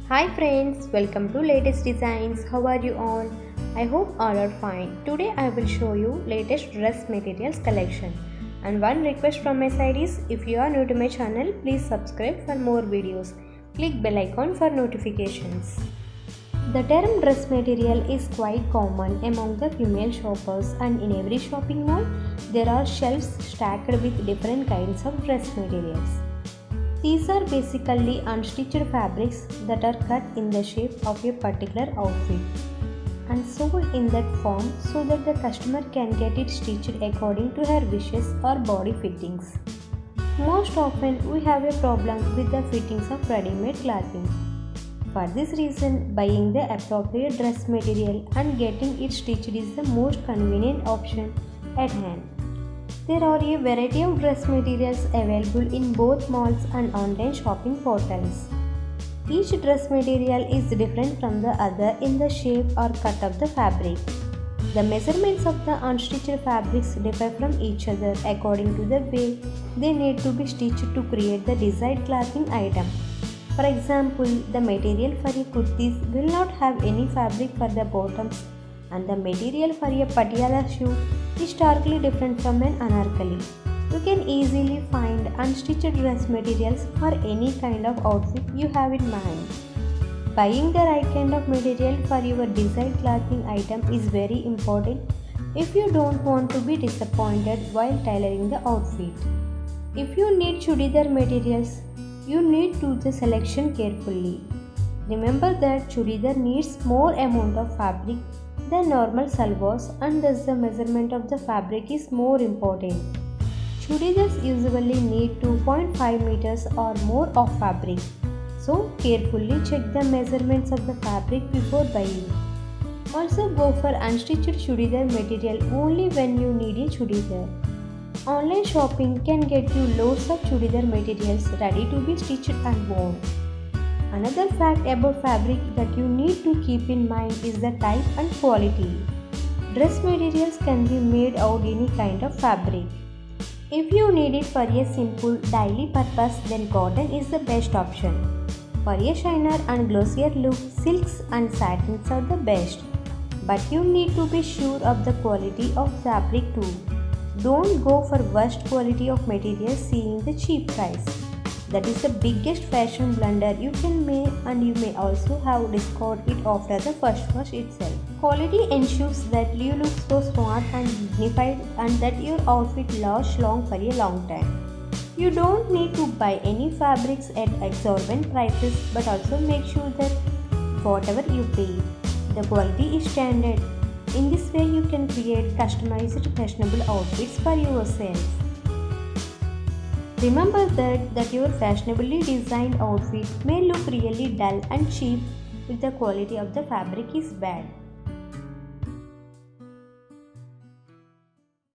Hi friends, welcome to latest designs. How are you all? I hope all are fine. Today I will show you latest dress materials collection. And one request from my side is, if you are new to my channel, please subscribe for more videos. Click bell icon for notifications. The term dress material is quite common among the female shoppers, and in every shopping mall there are shelves stacked with different kinds of dress materials. These are basically unstitched fabrics that are cut in the shape of a particular outfit and sold in that form so that the customer can get it stitched according to her wishes or body fittings. Most often we have a problem with the fittings of ready-made clothing. For this reason, buying the appropriate dress material and getting it stitched is the most convenient option at hand. There are a variety of dress materials available in both malls and online shopping portals. Each dress material is different from the other in the shape or cut of the fabric. The measurements of the unstitched fabrics differ from each other according to the way they need to be stitched to create the desired clothing item. For example, the material for a kurtis will not have any fabric for the bottoms, and the material for a patiala shoe is starkly different from an anarkali. You can easily find unstitched dress materials for any kind of outfit you have in mind. Buying the right kind of material for your desired clothing item is very important if you don't want to be disappointed while tailoring the outfit. If you need chudidar materials, you need to do the selection carefully. Remember that chudidar needs more amount of fabric than normal salwars, and thus the measurement of the fabric is more important. Chudidars usually need 2.5 meters or more of fabric, so carefully check the measurements of the fabric before buying. Also go for unstitched chudidar material only when you need a chudidar. Online shopping can get you loads of chudidar materials ready to be stitched and worn. Another fact about fabric that you need to keep in mind is the type and quality. Dress materials can be made out any kind of fabric. If you need it for a simple daily purpose, then cotton is the best option. For a shiner and glossier look, silks and satins are the best. But you need to be sure of the quality of fabric too. Don't go for worst quality of material seeing the cheap price. That is the biggest fashion blunder you can make, and you may also have discarded it after the first wash itself. Quality ensures that you look so smart and dignified and that your outfit lasts long for a long time. You don't need to buy any fabrics at exorbitant prices, but also make sure that whatever you pay, the quality is standard. In this way you can create customized fashionable outfits for yourself. Remember that your fashionably designed outfit may look really dull and cheap if the quality of the fabric is bad.